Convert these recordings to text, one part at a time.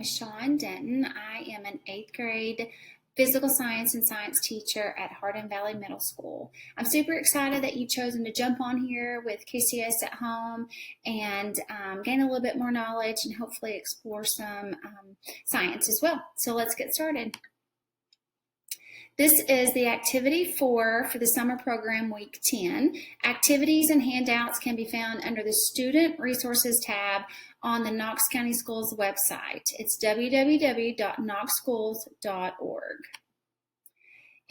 is Shawn Denton. I am an 8th grade physical science and science teacher at Hardin Valley Middle School. I'm super excited that you've chosen to jump on here with KCS at home and gain a little bit more knowledge and hopefully explore some science as well. So let's get started. This is the activity 4 for the summer program week 10. Activities and handouts can be found under the Student Resources tab on the Knox County Schools website. It's www.knoxschools.org.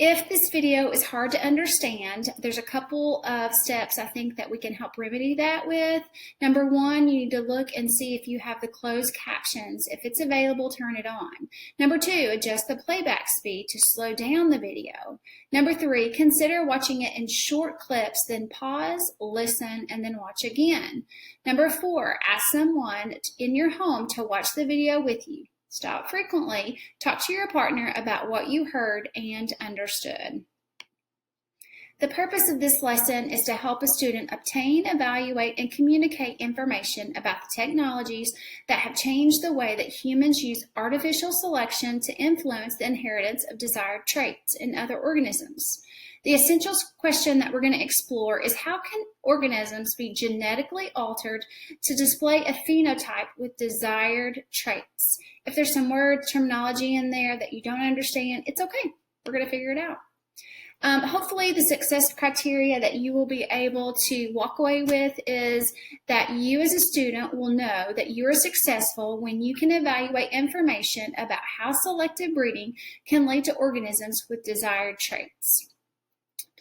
If this video is hard to understand, there's a couple of steps I think that we can help remedy that with. Number 1, you need to look and see if you have the closed captions. If it's available, turn it on. Number 2, adjust the playback speed to slow down the video. Number 3, consider watching it in short clips, then pause, listen, and then watch again. Number 4, ask someone in your home to watch the video with you. Stop frequently. Talk to your partner about what you heard and understood. The purpose of this lesson is to help a student obtain, evaluate, and communicate information about the technologies that have changed the way that humans use artificial selection to influence the inheritance of desired traits in other organisms. The essential question that we're going to explore is how can organisms be genetically altered to display a phenotype with desired traits? If there's some word terminology in there that you don't understand, it's okay. We're going to figure it out. Hopefully the success criteria that you will be able to walk away with is that you as a student will know that you are successful when you can evaluate information about how selective breeding can lead to organisms with desired traits.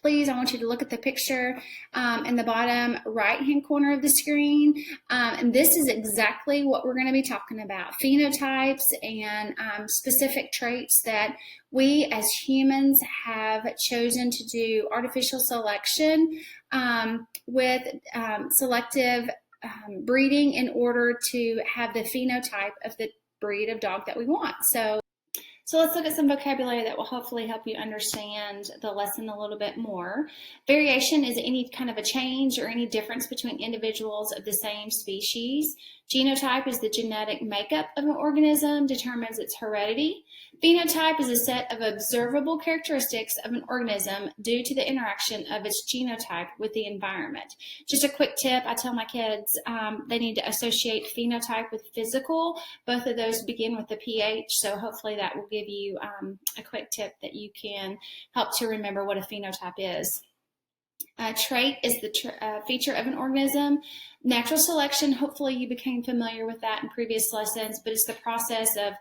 Please, I want you to look at the picture in the bottom right-hand corner of the screen. And this is exactly what we're going to be talking about, phenotypes and specific traits that we as humans have chosen to do artificial selection with selective breeding in order to have the phenotype of the breed of dog that we want. So let's look at some vocabulary that will hopefully help you understand the lesson a little bit more. Variation is any kind of a change or any difference between individuals of the same species. Genotype is the genetic makeup of an organism, determines its heredity. Phenotype is a set of observable characteristics of an organism due to the interaction of its genotype with the environment. Just a quick tip, I tell my kids they need to associate phenotype with physical. Both of those begin with the PH, so hopefully that will give you a quick tip that you can help to remember what a phenotype is. Trait is the feature of an organism. Natural selection, hopefully you became familiar with that in previous lessons, but it's the process of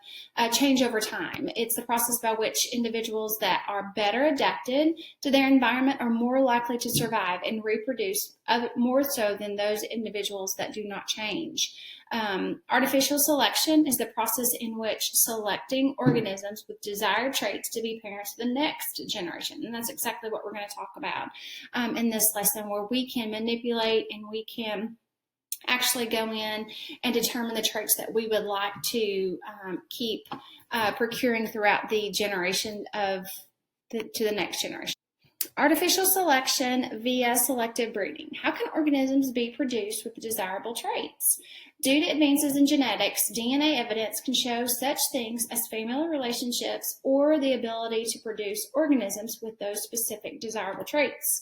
change over time. It's the process by which individuals that are better adapted to their environment are more likely to survive and reproduce more so than those individuals that do not change. Artificial selection is the process in which selecting organisms with desired traits to be parents to the next generation. And that's exactly what we're going to talk about in this lesson, where we can manipulate and we can actually go in and determine the traits that we would like to keep procuring throughout the generation to the next generation. Artificial selection via selective breeding. How can organisms be produced with desirable traits? Due to advances in genetics, DNA evidence can show such things as family relationships or the ability to produce organisms with those specific desirable traits.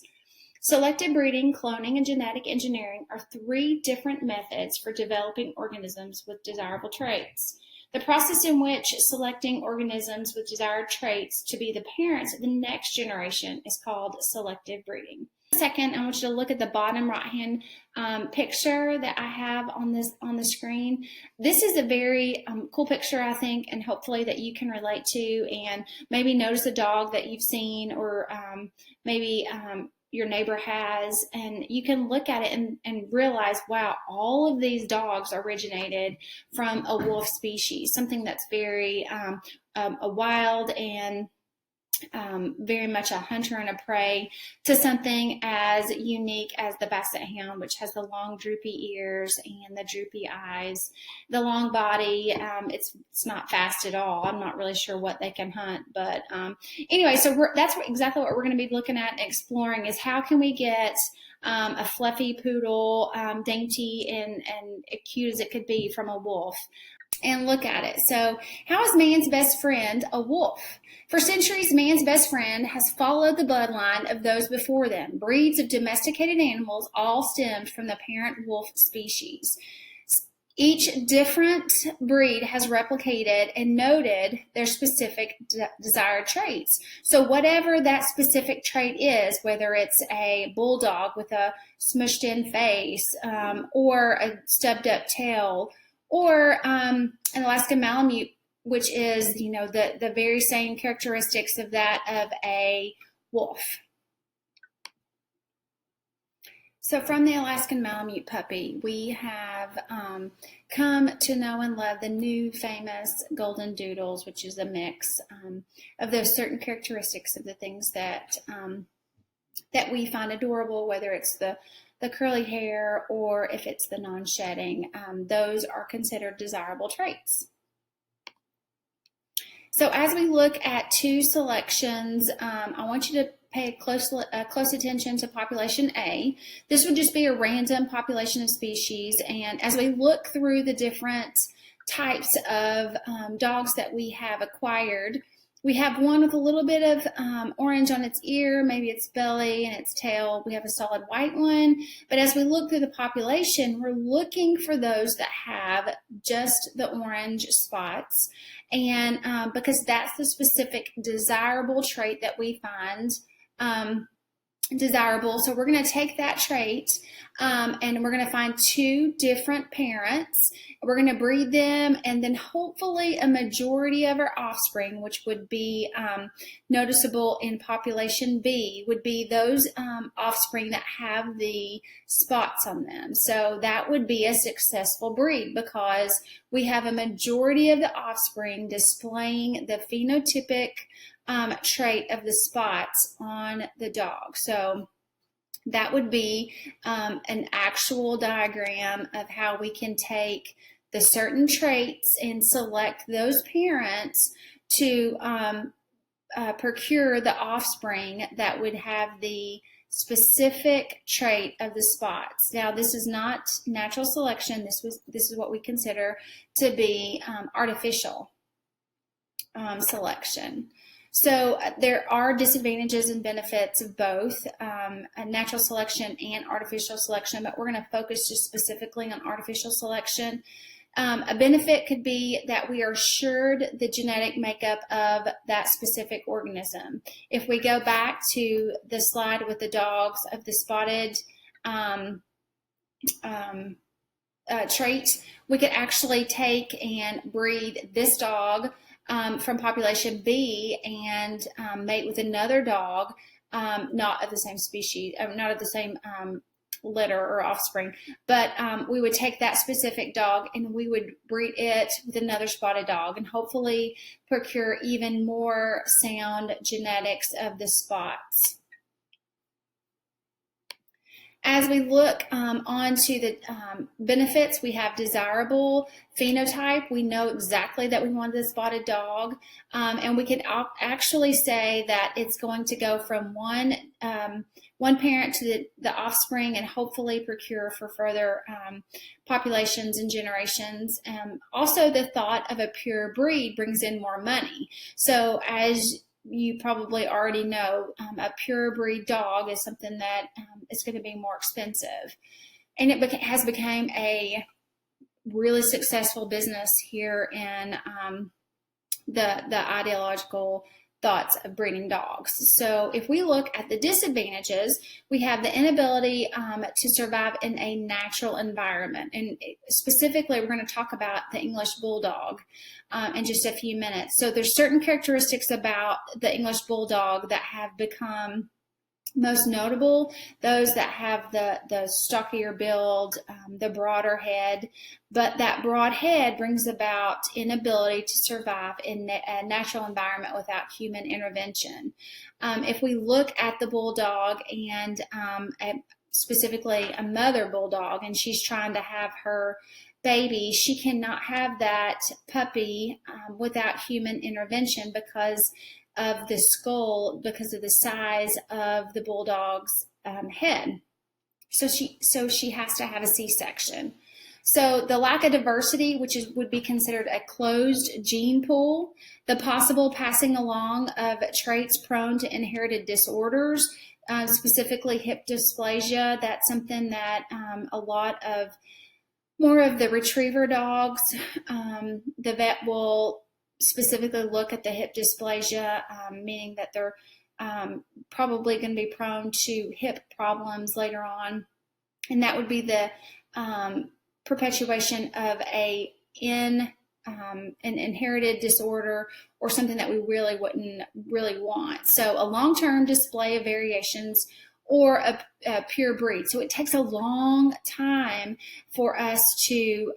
Selective breeding, cloning, and genetic engineering are 3 different methods for developing organisms with desirable traits. The process in which selecting organisms with desired traits to be the parents of the next generation is called selective breeding. Second, I want you to look at the bottom right-hand picture that I have on the screen. This is a very cool picture, I think, and hopefully that you can relate to, and maybe notice a dog that you've seen, or maybe your neighbor has, and you can look at it and realize, wow, all of these dogs originated from a wolf species, something that's very a wild and very much a hunter and a prey, to something as unique as the Basset Hound, which has the long droopy ears and the droopy eyes, the long body. It's not fast at all. I'm not really sure what they can hunt, but anyway, so that's exactly what we're going to be looking at and exploring, is how can we get a fluffy poodle, dainty and cute as it could be, from a wolf. and look at it. So, how is man's best friend a wolf? For centuries, man's best friend has followed the bloodline of those before them. Breeds of domesticated animals all stemmed from the parent wolf species. Each different breed has replicated and noted their specific desired traits. So whatever that specific trait is, whether it's a bulldog with a smushed in face, or a stubbed up tail, or an Alaskan Malamute, which is, the very same characteristics of that of a wolf. So from the Alaskan Malamute puppy, we have come to know and love the new famous Golden Doodles, which is a mix of those certain characteristics of the things that that we find adorable, whether it's the curly hair or if it's the non-shedding. Those are considered desirable traits. So as we look at two selections, I want you to pay close attention to population A. This would just be a random population of species, and as we look through the different types of dogs that we have acquired, we have one with a little bit of orange on its ear, maybe its belly and its tail. We have a solid white one, but as we look through the population, we're looking for those that have just the orange spots, and because that's the specific desirable trait that we find desirable. So we're going to take that trait and we're going to find two different parents. We're going to breed them, and then hopefully a majority of our offspring, which would be noticeable in population B, would be those offspring that have the spots on them. So that would be a successful breed because we have a majority of the offspring displaying the phenotypic trait of the spots on the dog. So that would be an actual diagram of how we can take the certain traits and select those parents to procure the offspring that would have the specific trait of the spots. Now, this is not natural selection. This is what we consider to be artificial selection. So there are disadvantages and benefits of both natural selection and artificial selection, but we're going to focus just specifically on artificial selection. A benefit could be that we are assured the genetic makeup of that specific organism. If we go back to the slide with the dogs of the spotted trait, we could actually take and breed this dog from population B and mate with another dog, not of the same species, not of the same litter or offspring, but we would take that specific dog and we would breed it with another spotted dog and hopefully procure even more sound genetics of the spots. As we look onto the benefits, we have desirable phenotype. We know exactly that we want the spotted dog, and we can actually say that it's going to go from one parent to the offspring and hopefully procure for further populations and generations. Also, the thought of a pure breed brings in more money. So as you probably already know, a pure breed dog is something that is going to be more expensive. And it has become a really successful business here in the ideological thoughts of breeding dogs. So if we look at the disadvantages, we have the inability to survive in a natural environment. And specifically, we're going to talk about the English Bulldog in just a few minutes. So there's certain characteristics about the English Bulldog that have become most notable, those that have the stockier build, the broader head, but that broad head brings about inability to survive in a natural environment without human intervention. If we look at the bulldog and specifically a mother bulldog, and she's trying to have her baby, she cannot have that puppy without human intervention because of the skull, because of the size of the bulldog's head. So she has to have a C-section. So the lack of diversity, which would be considered a closed gene pool, the possible passing along of traits prone to inherited disorders, specifically hip dysplasia. That's something that a lot of more of the retriever dogs, the vet will specifically look at the hip dysplasia, meaning that they're probably going to be prone to hip problems later on. And that would be the perpetuation of an inherited disorder or something that we really wouldn't really want. So a long-term display of variations or a pure breed. So it takes a long time for us to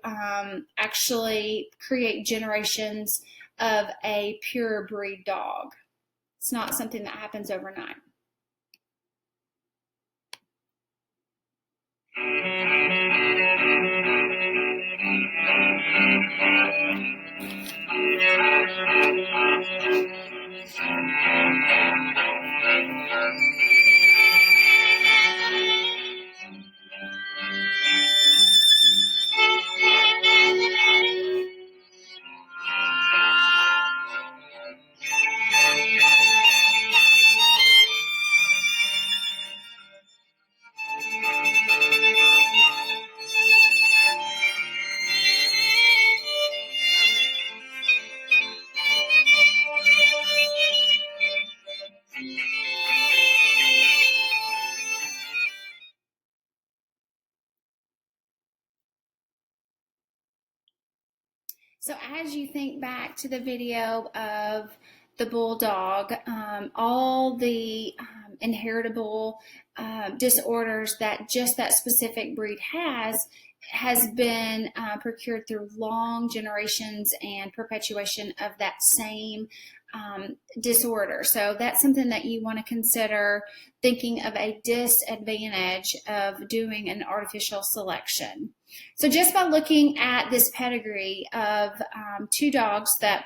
actually create generations of a pure breed dog. It's not something that happens overnight. So as you think back to the video of the bulldog, all the inheritable disorders that just that specific breed has been procured through long generations and perpetuation of that same disorder. So that's something that you want to consider thinking of a disadvantage of doing an artificial selection. So just by looking at this pedigree of two dogs that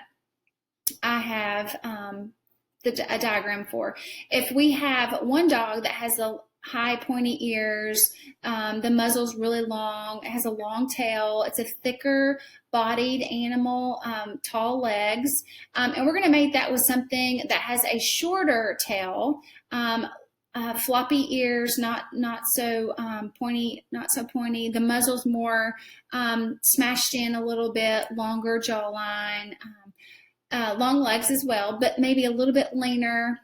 I have a diagram for, if we have one dog that has the high pointy ears, the muzzle's really long, it has a long tail, it's a thicker bodied animal, tall legs, and we're going to mate that with something that has a shorter tail, floppy ears, not so pointy, The muzzle's more smashed in a little bit, longer jawline, long legs as well, but maybe a little bit leaner.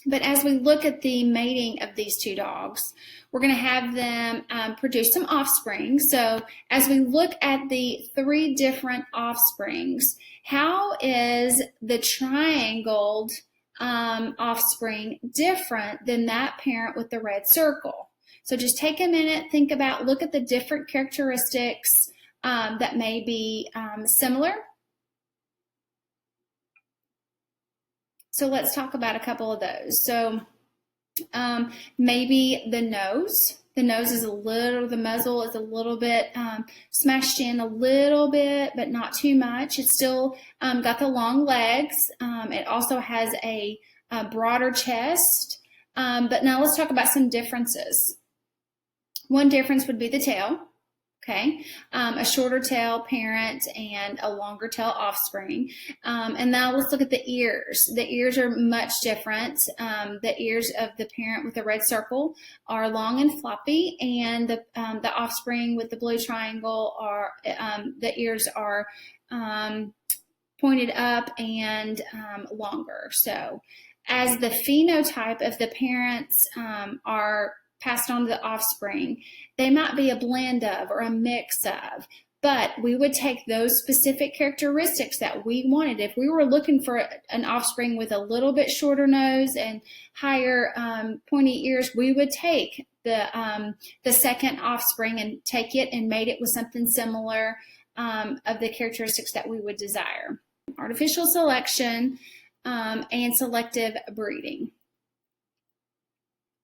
But as we look at the mating of these two dogs, we're going to have them produce some offspring. So as we look at the three different offsprings, how is the triangled offspring different than that parent with the red circle? So just take a minute, think about, look at the different characteristics that may be similar. So let's talk about a couple of those. So maybe the nose. The nose is the muzzle is a little bit smashed in a little bit, but not too much. It's still got the long legs. It also has a broader chest. But now let's talk about some differences. One difference would be the tail. Okay, a shorter tail parent and a longer tail offspring. And now let's look at the ears. The ears are much different. The ears of the parent with the red circle are long and floppy, and the offspring with the blue triangle are the ears are pointed up and longer. So as the phenotype of the parents are passed on to the offspring, they might be a blend of or a mix of, but we would take those specific characteristics that we wanted. If we were looking for an offspring with a little bit shorter nose and higher pointy ears, we would take the second offspring and take it and mate it with something similar of the characteristics that we would desire. Artificial selection and selective breeding.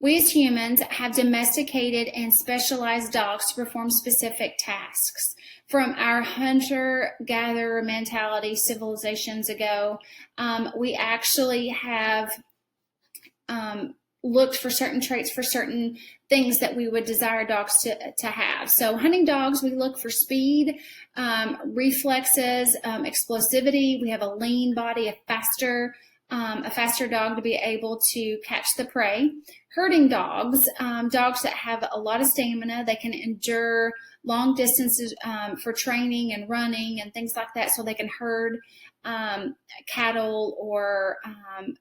We as humans have domesticated and specialized dogs to perform specific tasks. From our hunter-gatherer mentality civilizations ago, we actually have looked for certain traits for certain things that we would desire dogs to have. So hunting dogs, we look for speed, reflexes, explosivity. We have a lean body, a faster dog to be able to catch the prey. Herding dogs, dogs that have a lot of stamina, they can endure long distances for training and running and things like that, so they can herd cattle or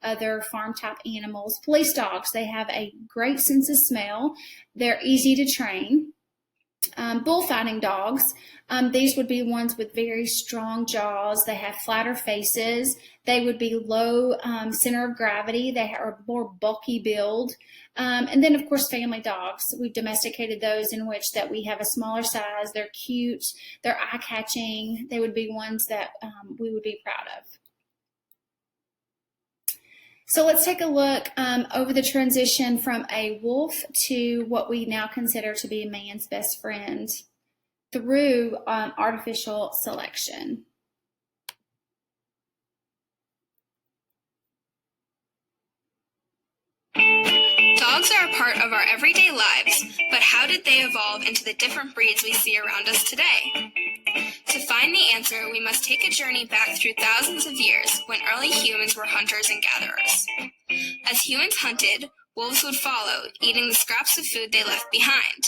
other farm type animals. Police dogs, they have a great sense of smell. They're easy to train. Bullfighting dogs, these would be ones with very strong jaws. They have flatter faces. They would be low center of gravity. They are more bulky build. And then, of course, family dogs. We've domesticated those in which that we have a smaller size. They're cute. They're eye-catching. They would be ones that we would be proud of. So let's take a look over the transition from a wolf to what we now consider to be man's best friend through artificial selection. Dogs are a part of our everyday lives, but how did they evolve into the different breeds we see around us today? To find the answer, we must take a journey back through thousands of years when early humans were hunters and gatherers. As humans hunted, wolves would follow, eating the scraps of food they left behind.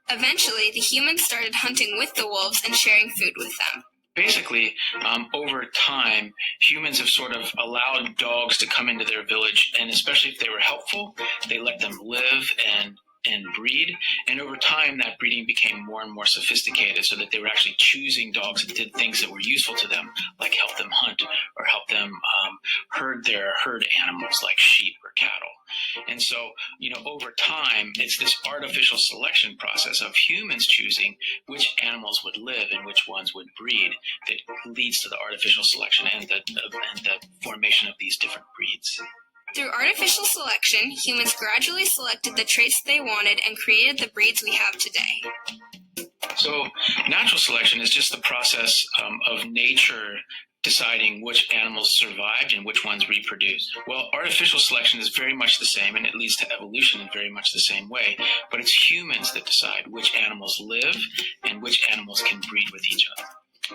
Eventually, the humans started hunting with the wolves and sharing food with them. Basically, over time, humans have sort of allowed dogs to come into their village, and especially if they were helpful, they let them live and breed. And over time, that breeding became more and more sophisticated, so that they were actually choosing dogs that did things that were useful to them, like help them hunt or help them herd their herd animals like sheep or cattle. And so, over time, it's this artificial selection process of humans choosing which animals would live and which ones would breed that leads to the artificial selection and the formation of these different breeds. Through artificial selection, humans gradually selected the traits they wanted and created the breeds we have today. So natural selection is just the process of nature deciding which animals survived and which ones reproduced. Well, artificial selection is very much the same, and it leads to evolution in very much the same way, but it's humans that decide which animals live and which animals can breed with each other.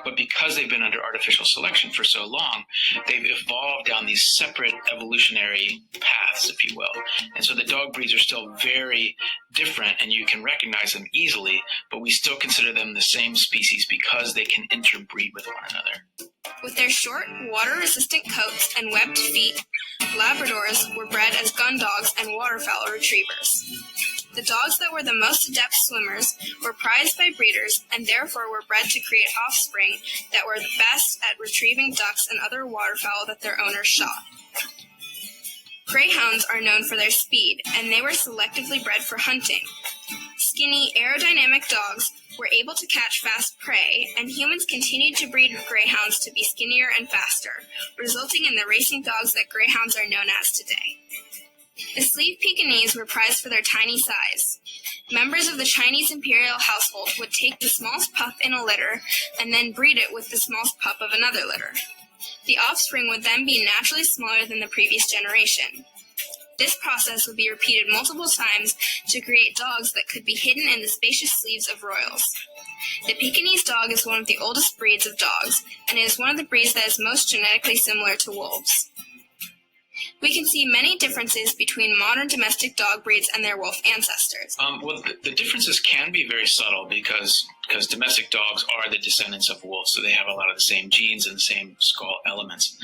But because they've been under artificial selection for so long, they've evolved down these separate evolutionary paths, if you will. And so the dog breeds are still very different, and you can recognize them easily, but we still consider them the same species because they can interbreed with one another. With their short, water-resistant coats and webbed feet, Labradors were bred as gun dogs and waterfowl retrievers. The dogs that were the most adept swimmers were prized by breeders and therefore were bred to create offspring that were the best at retrieving ducks and other waterfowl that their owners shot. Greyhounds are known for their speed, and they were selectively bred for hunting. Skinny, aerodynamic dogs were able to catch fast prey, and humans continued to breed greyhounds to be skinnier and faster, resulting in the racing dogs that greyhounds are known as today. The sleeve Pekingese were prized for their tiny size. Members of the Chinese imperial household would take the smallest pup in a litter and then breed it with the smallest pup of another litter. The offspring would then be naturally smaller than the previous generation. This process would be repeated multiple times to create dogs that could be hidden in the spacious sleeves of royals. The Pekingese dog is one of the oldest breeds of dogs, and it is one of the breeds that is most genetically similar to wolves. We can see many differences between modern domestic dog breeds and their wolf ancestors. Well, the differences can be very subtle because domestic dogs are the descendants of wolves, so they have a lot of the same genes and the same skull elements.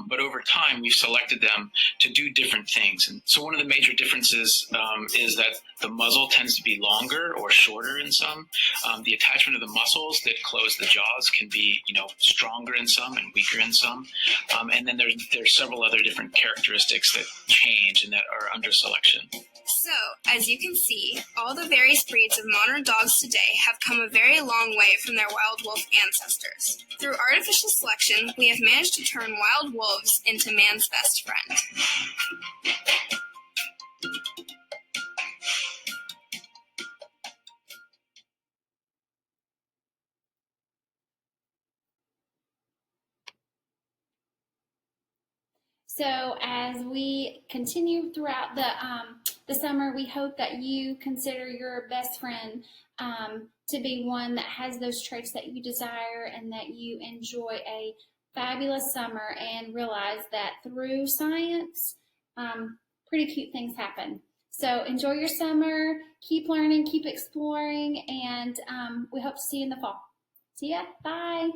But over time, we've selected them to do different things. And so one of the major differences is that the muzzle tends to be longer or shorter in some. The attachment of the muscles that close the jaws can be, stronger in some and weaker in some. And then there's several other different characteristics that change and that are under selection. So, as you can see, all the various breeds of modern dogs today have come a very long way from their wild wolf ancestors. Through artificial selection, we have managed to turn wild wolves into man's best friend. So as we continue throughout the the summer, we hope that you consider your best friend to be one that has those traits that you desire, and that you enjoy a fabulous summer and realize that through science, pretty cute things happen. So enjoy your summer, keep learning, keep exploring, and we hope to see you in the fall. See ya, bye.